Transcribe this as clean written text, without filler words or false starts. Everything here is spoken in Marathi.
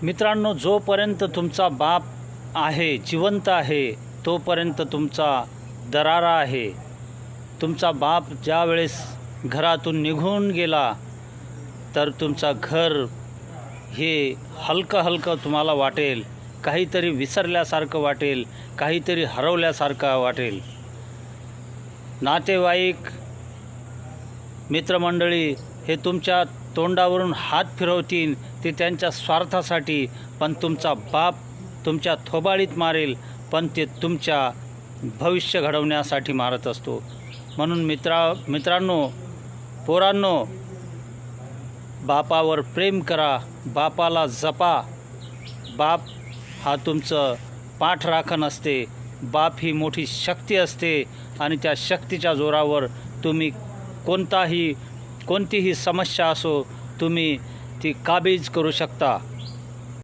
मित्रांनो, जोपर्यंत तुमचा बाप आहे, जिवंत आहे, तोपर्यंत तुमचा दरारा आहे. तुमचा बाप ज्या वेळेस घरातून निघून गेला तर तुमचा घर हे हलकं हलकं तुम्हाला वाटेल, काहीतरी विसरल्यासारखं वाटेल, काहीतरी हरवल्यासारखं वाटेल. नातेवाईक, मित्रमंडळी हे तुमच्या तोंडावरून हात फिरवतील, ते त्यांच्या स्वार्थासाठी, पण तुमचा बाप तुमच्या थोबाडीत मारेल, पण ते तुमच्या भविष्य घडवण्यासाठी मारत असतो. म्हणून मित्रांनो, पोरांनो, बापावर प्रेम करा, बापाला जपा. बाप हा तुमचं पाठराखण असते. बाप ही मोठी शक्ती असते आणि त्या शक्तीच्या जोरावर तुम्ही कोणतीही समस्या असो, तुम्ही ती काबीज करू शकता.